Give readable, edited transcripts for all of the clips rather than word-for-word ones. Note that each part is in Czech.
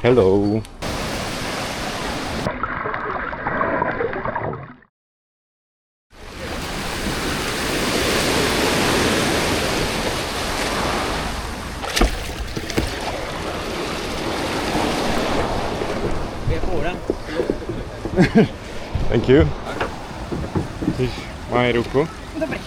Hello. Thank you. Chceš moje ruku? Dobrý.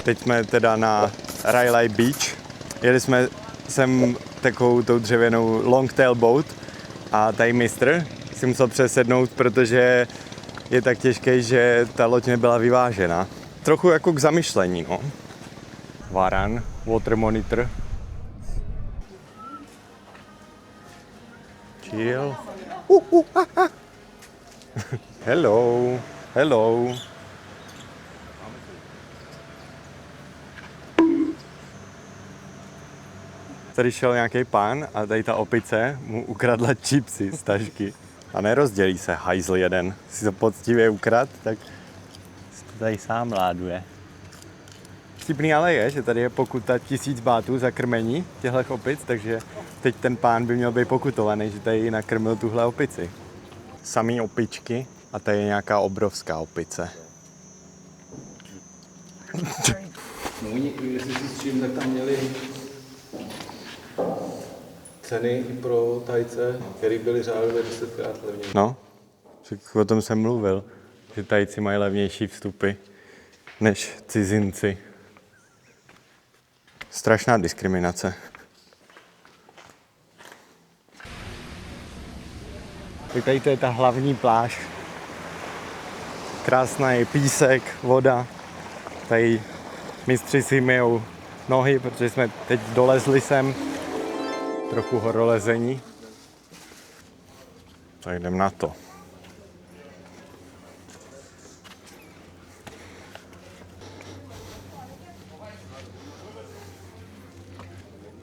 Teď jsme teda na Rayleigh Beach. Jeli jsme sem takovou tou dřevěnou longtail boat a tady mistr si musel přesednout, protože je tak těžký, že ta loď nebyla vyvážená. Trochu jako k zamyšlení, no. Varan, water monitor. Chill. Hello, hello. Tady šel nějaký pán a tady ta opice mu ukradla čipsy z tašky. A nerozdělí se hajzl jeden. Si to poctivě ukrad, tak si to tady sám láduje. Vtipný ale je, že tady je pokuta 1000 bátů za krmení těchto opic, takže teď ten pán by měl být pokutovaný, že tady nakrmil tuhle opici. Samý opičky a tady je nějaká obrovská opice. Oni, jestli si s čím, tak tam měli ceny pro Tajce, které byly řádově 10krát levnější. No, o tom jsem mluvil, že Tajci mají levnější vstupy než cizinci. Strašná diskriminace. Tak tady to je ta hlavní pláž. Krásný písek, voda. Tady mistři si myjou nohy, protože jsme teď dolezli sem. Trochu horolezení. Tak jdem na to.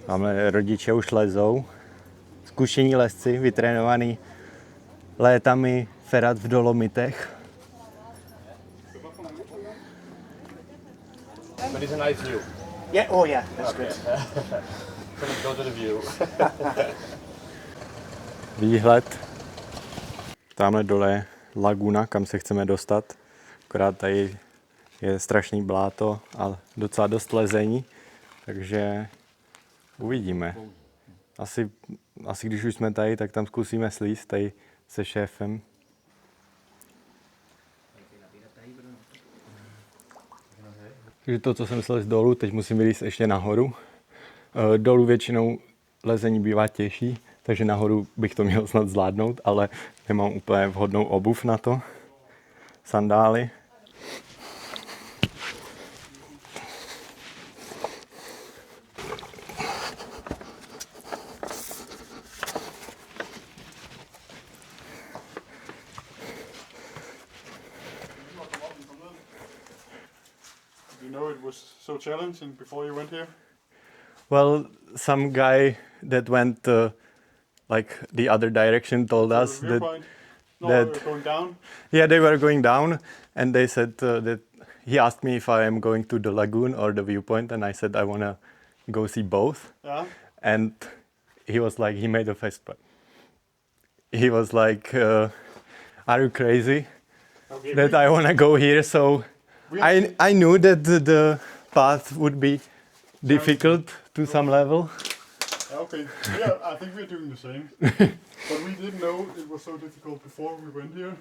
Tamhle rodiče už lezou. Zkušení lezci, vytrénovaný létami ferat v Dolomitech. But it's a nice view. Yeah, oh yeah, that's good. So let's go to the view. Výhled. Tamhle dole je laguna, kam se chceme dostat. Akorát tady je strašný bláto a docela dost lezení, takže uvidíme. Asi když už jsme tady, tak tam zkusíme slízt tady se šéfem. Takže to, co jsem slez dolů, teď musím vylízt ještě nahoru. Dolů většinou lezení bývá těžší, takže nahoru bych to měl snad zvládnout, ale nemám úplně vhodnou obuv na to. Sandály. You know it was so challenging before you went here? Well, some guy that went like the other direction told us The that viewpoint? No, that- you're going down. yeah, they were going down, and they said that he asked me if I am going to the lagoon or the viewpoint, and I said I wanna go see both. Yeah. And he was like, he made a face, but he was like, "Are you crazy Okay. that I wanna go here?" So I knew that the path would be difficult to some level. Okay. Yeah, I think we're doing the same. But we didn't know it was so difficult before we went here.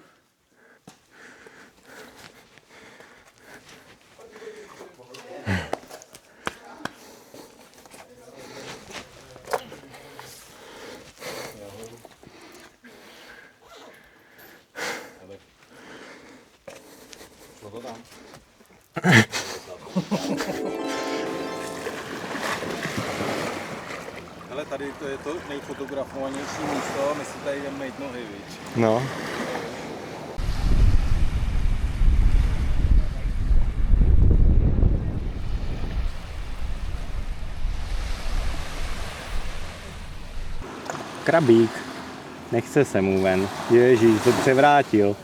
Ale tady to je to nejfotografovanější místo, my si tady jdeme mít nohy, víš. No. Krabík. Nechce se mu ven. Ježíš, to převrátil.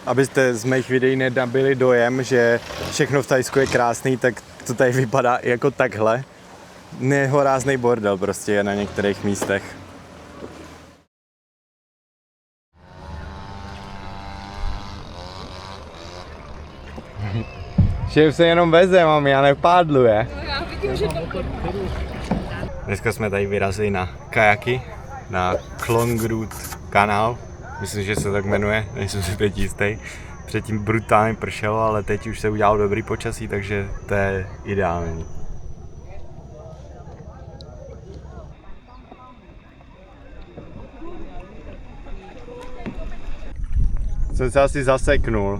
Abyste z mých videí nenabili dojem, že všechno v Thajsku je krásný, tak to tady vypadá jako takhle. Nehorázný bordel prostě je na některých místech. Šéf se jenom veze, mami, a nepádluje. Já vidím, že to... Dneska jsme tady vyrazili na kajaky, na Klongrud kanál. Myslím, že se tak jmenuje, nejsem si teď jistý. Předtím brutálně pršelo, ale teď už se udělalo dobrý počasí, takže to je ideální. Jsem se asi zaseknul.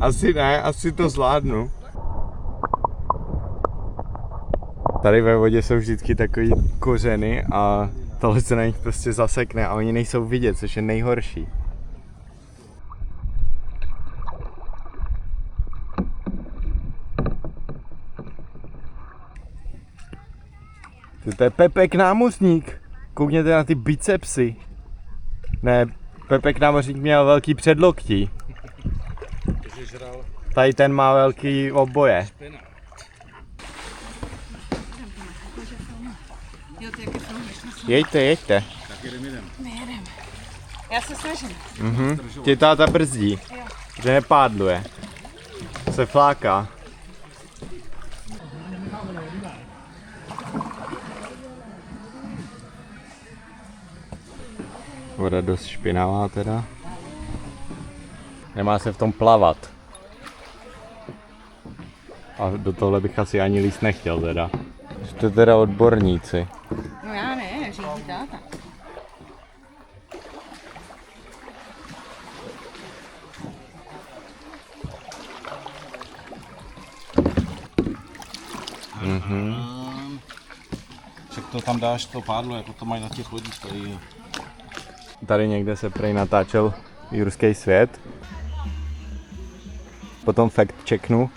Asi ne, asi to zvládnu. Tady ve vodě jsou vždycky takový kořeny a tohle se na nich prostě zasekne a oni nejsou vidět, což je nejhorší. To je Pepek námořník. Koukněte na ty bicepsy. Ne, Pepek námořník měl velký předloktí. Tady ten má velký oboje. Jeďte. My jedeme. Já se snažím. Tě táta brzdí, že nepádluje. Se fláká. Voda dost špinavá teda. Nemá se v tom plavat. A do tohle bych asi ani líst nechtěl teda. Jste teda odborníci. No já ne, řídí táta. Však to tam dáš, to pádlo, jako to mají na těch lodích tady. Tady někde se prej natáčel Jurský svět. Potom fact checknu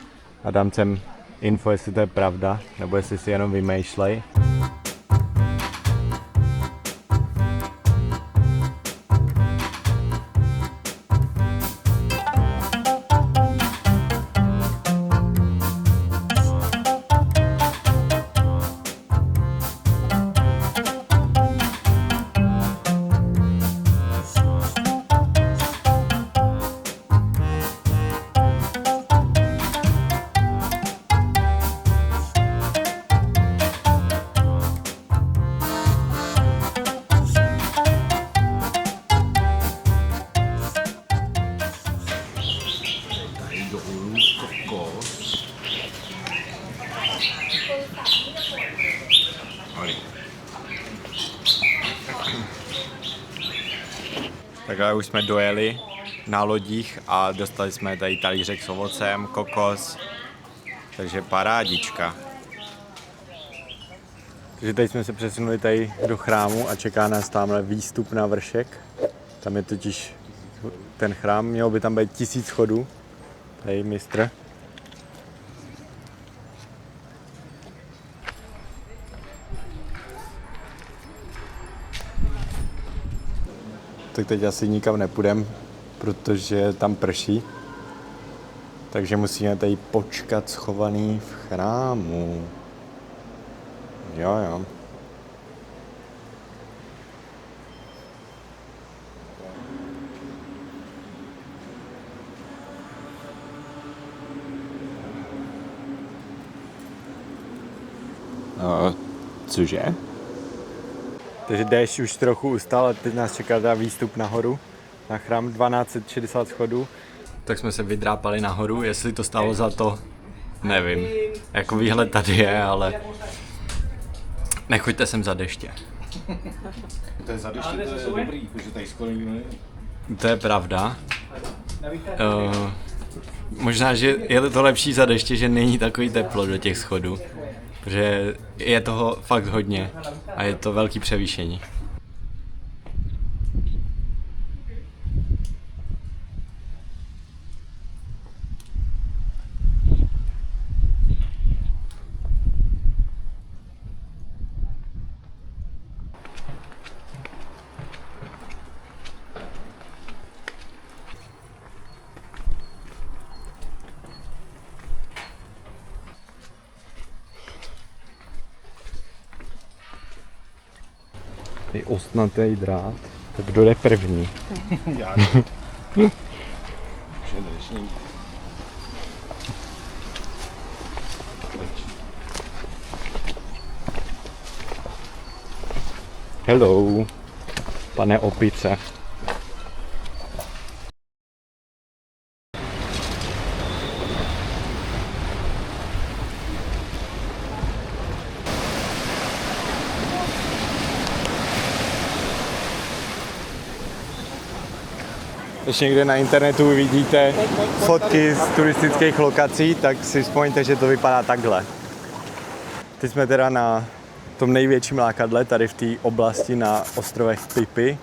a dám sem info, jestli to je pravda, nebo jestli si jenom vymýšlej. Takhle už jsme dojeli na lodích a dostali jsme tady talířek s ovocem, kokos, takže parádička. Takže teď jsme se přesunuli tady do chrámu a čeká nás tamhle výstup na vršek. Tam je totiž ten chrám, mělo by tam být 1000 schodů. Tady mistr. Tak teď asi nikam nepůjdem, protože tam prší. Takže musíme tady počkat schovaný v chrámu. Jo. Cože? Takže déšť už trochu ustal a teď nás čeká teda výstup nahoru na chrám 1260 schodů. Tak jsme se vydrápali nahoru, jestli to stálo za to, nevím. Jako výhled tady je, ale nechoďte sem za deště. To je za deště, to je dobrý, protože tady skoro nikdo není. To je pravda. Možná, že je to lepší za deště, že není takový teplo do těch schodů. Protože je toho fakt hodně a je to velký převýšení. Je ostnatý drát. Tak kdo jde první? Já. Hello, pane opice. Když někde na internetu vidíte fotky z turistických lokací, tak si vzpomeňte, že to vypadá takhle. Teď jsme teda na tom největším lákadle, tady v té oblasti na ostrovech Phi.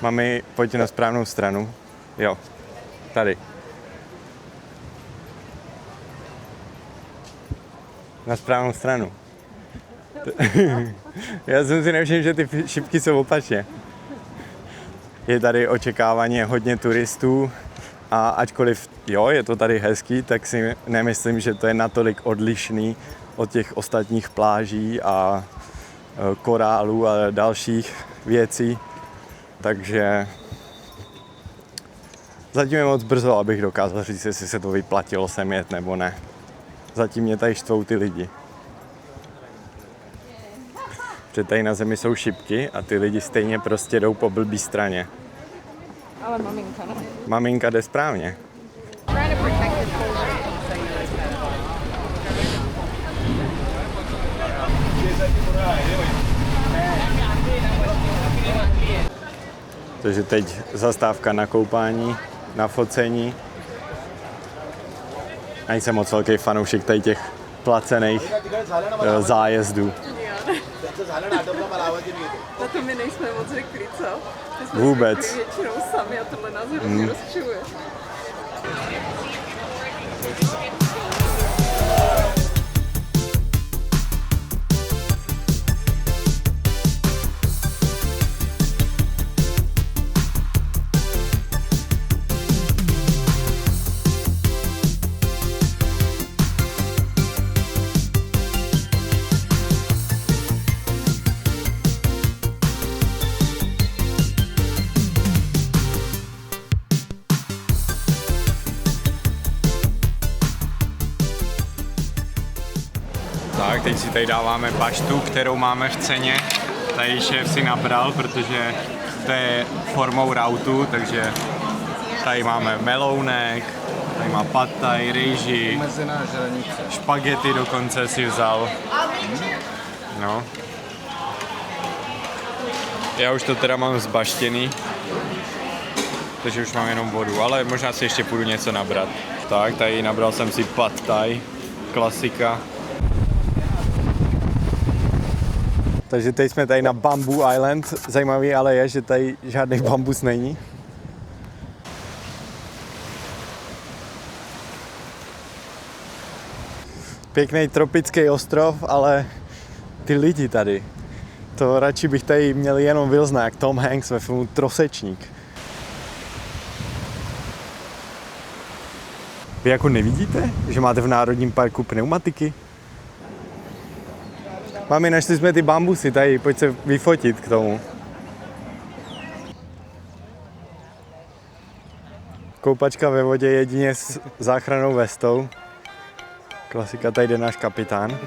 Mami, pojď na správnou stranu. Jo, tady. Na správnou stranu. Já jsem si nevšiml, že ty šipky jsou opačně. Je tady očekávaně hodně turistů a ačkoliv jo, je to tady hezký, tak si nemyslím, že to je natolik odlišný od těch ostatních pláží a korálů a dalších věcí. Takže zatím je moc brzo, abych dokázal říct, jestli se to vyplatilo sem jet nebo ne. Zatím mě tady štvou ty lidi. Protože tady na zemi jsou šipky a ty lidi stejně prostě jdou po blbý straně. Ale maminka, ne? Maminka jde správně. Trying to protect your children, so you like that. Takže teď zastávka na koupání, na focení. Ani jsem moc velký fanoušek tady těch placených zájezdů. Na to my nejsme moc zvyklí, co? My jsme Vůbec. zvyklí většinou sami a tohle nás hrozně rozčiluje. Tak, teď si tady dáváme paštu, kterou máme v ceně. Tady šéf si nabral, protože to je formou rautu, takže tady máme melounek, tady má pad thai, rýži, špagety dokonce si vzal. No. Já už to teda mám zbaštěný, takže už mám jenom vodu, ale možná si ještě půjdu něco nabrat. Tak, tady nabral jsem si pad thai, klasika. Takže teď jsme tady na Bamboo Island. Zajímavý ale je, že tady žádný bambus není. Pěkný tropický ostrov, ale ty lidi tady. To radši bych tady měl jenom Wilsona, jak Tom Hanks ve filmu Trosečník. Vy jako nevidíte, že máte v Národním parku pneumatiky? Mami, našli jsme ty bambusy tady, pojď se vyfotit k tomu. Koupačka ve vodě jedině s záchrannou vestou. Klasika, tady jde náš kapitán.